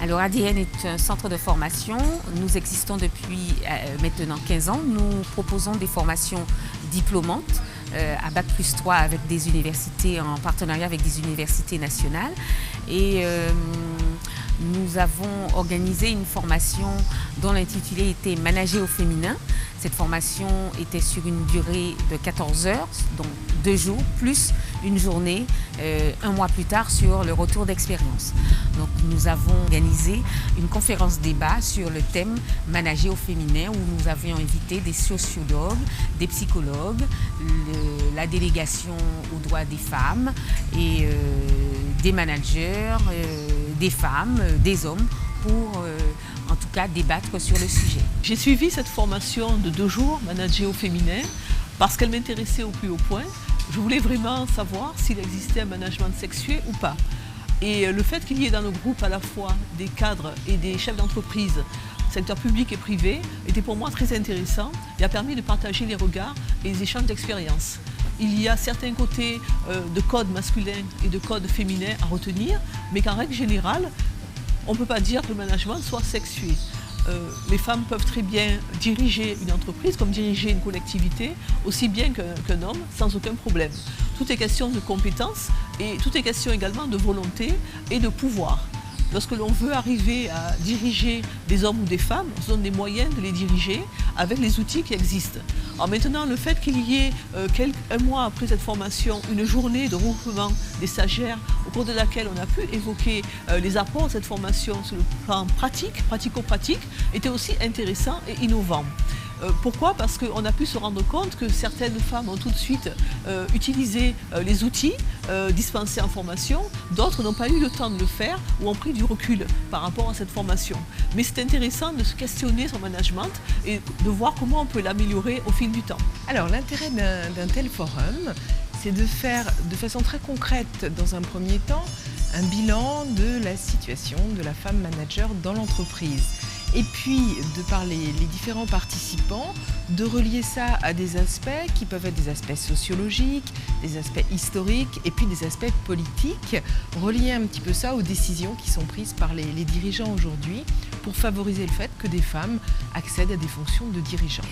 Alors ADN est un centre de formation. Nous existons depuis maintenant 15 ans. Nous proposons des formations diplômantes à Bac+3 avec des universités, en partenariat avec des universités nationales. Et nous avons organisé une formation dont l'intitulé était « Manager au féminin ». Cette formation était sur une durée de 14 heures, donc 2 jours, plus une journée, un mois plus tard, sur le retour d'expérience. Donc nous avons organisé une conférence débat sur le thème « Manager au féminin » où nous avions invité des sociologues, des psychologues, la délégation aux droits des femmes et des managers, des femmes, des hommes, pour en tout cas débattre sur le sujet. J'ai suivi cette formation de 2 jours, Manager au féminin, parce qu'elle m'intéressait au plus haut point. Je voulais vraiment savoir s'il existait un management sexué ou pas. Et le fait qu'il y ait dans le groupe à la fois des cadres et des chefs d'entreprise, secteur public et privé, était pour moi très intéressant et a permis de partager les regards et les échanges d'expériences. Il y a certains côtés de code masculin et de code féminin à retenir, mais qu'en règle générale, on ne peut pas dire que le management soit sexué. Les femmes peuvent très bien diriger une entreprise comme diriger une collectivité, aussi bien qu'un homme, sans aucun problème. Tout est question de compétences et tout est question également de volonté et de pouvoir. Lorsque l'on veut arriver à diriger des hommes ou des femmes, on se donne des moyens de les diriger avec les outils qui existent. Alors maintenant, le fait qu'il y ait un mois après cette formation, une journée de regroupement des stagiaires au cours de laquelle on a pu évoquer les apports de cette formation sur le plan pratique, pratico-pratique, était aussi intéressant et innovant. Pourquoi? Parce qu'on a pu se rendre compte que certaines femmes ont tout de suite utilisé les outils dispensés en formation, d'autres n'ont pas eu le temps de le faire ou ont pris du recul par rapport à cette formation. Mais c'est intéressant de se questionner son management et de voir comment on peut l'améliorer au fil du temps. Alors l'intérêt d'un tel forum, c'est de faire de façon très concrète, dans un premier temps, un bilan de la situation de la femme manager dans l'entreprise. Et puis, de par les différents participants, de relier ça à des aspects qui peuvent être des aspects sociologiques, des aspects historiques et puis des aspects politiques, relier un petit peu ça aux décisions qui sont prises par les dirigeants aujourd'hui pour favoriser le fait que des femmes accèdent à des fonctions de dirigeantes.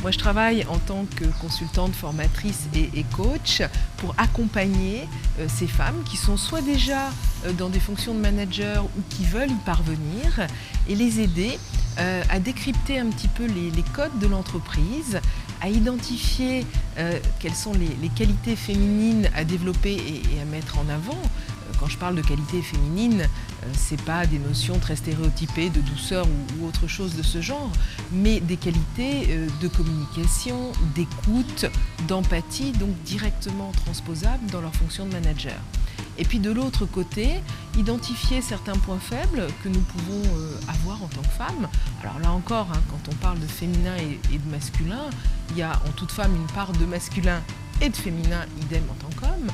Moi, je travaille en tant que consultante, formatrice et coach pour accompagner ces femmes qui sont soit déjà dans des fonctions de manager ou qui veulent y parvenir et les aider à décrypter un petit peu les codes de l'entreprise, à identifier quelles sont les qualités féminines à développer et à mettre en avant. Quand je parle de qualités féminines, ce n'est pas des notions très stéréotypées de douceur ou autre chose de ce genre, mais des qualités de communication, d'écoute, d'empathie, donc directement transposables dans leur fonction de manager. Et puis de l'autre côté, identifier certains points faibles que nous pouvons avoir en tant que femmes. Alors là encore, quand on parle de féminin et de masculin, il y a en toute femme une part de masculin et de féminin, idem en tant qu'homme,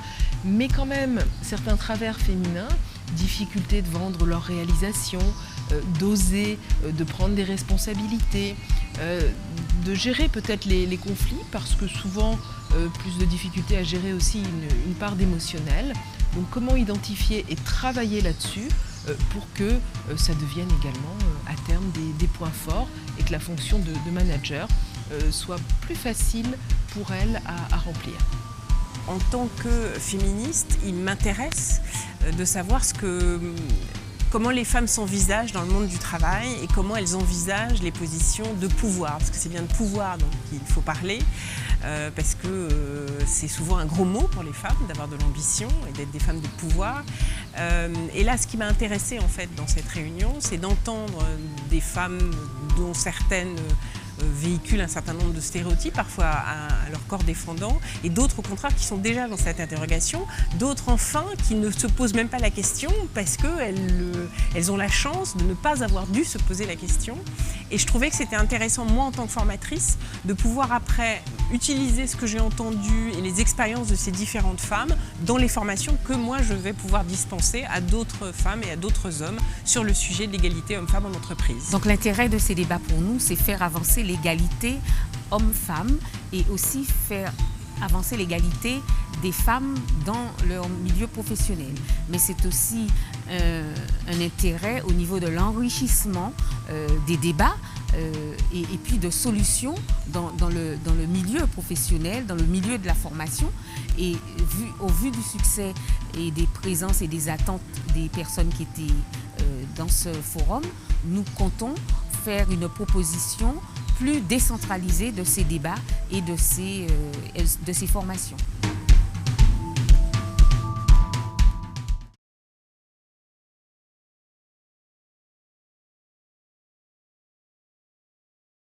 mais quand même certains travers féminins, difficulté de vendre leurs réalisations, d'oser, de prendre des responsabilités, de gérer peut-être les conflits, parce que souvent plus de difficultés à gérer aussi une part d'émotionnel. Donc comment identifier et travailler là-dessus pour que ça devienne également à terme des points forts et que la fonction de manager soit plus facile pour elle à remplir. En tant que féministe, il m'intéresse de savoir comment les femmes s'envisagent dans le monde du travail et comment elles envisagent les positions de pouvoir. Parce que c'est bien de pouvoir dont il faut parler, parce que c'est souvent un gros mot pour les femmes d'avoir de l'ambition et d'être des femmes de pouvoir. Et là, ce qui m'a intéressée en fait dans cette réunion, c'est d'entendre des femmes dont certaines véhiculent un certain nombre de stéréotypes, parfois à leur corps défendant, et d'autres au contraire qui sont déjà dans cette interrogation, d'autres enfin qui ne se posent même pas la question parce qu'elles ont la chance de ne pas avoir dû se poser la question. Et je trouvais que c'était intéressant, moi en tant que formatrice, de pouvoir après utiliser ce que j'ai entendu et les expériences de ces différentes femmes dans les formations que moi je vais pouvoir dispenser à d'autres femmes et à d'autres hommes sur le sujet de l'égalité homme-femme en entreprise. Donc l'intérêt de ces débats pour nous, c'est faire avancer l'égalité homme-femme et aussi faire avancer l'égalité des femmes dans leur milieu professionnel. Mais c'est aussi un intérêt au niveau de l'enrichissement des débats et puis de solutions dans le milieu professionnel, dans le milieu de la formation. Et au vu du succès et des présences et des attentes des personnes qui étaient dans ce forum, nous comptons faire une proposition plus décentralisée de ces débats et de ces formations.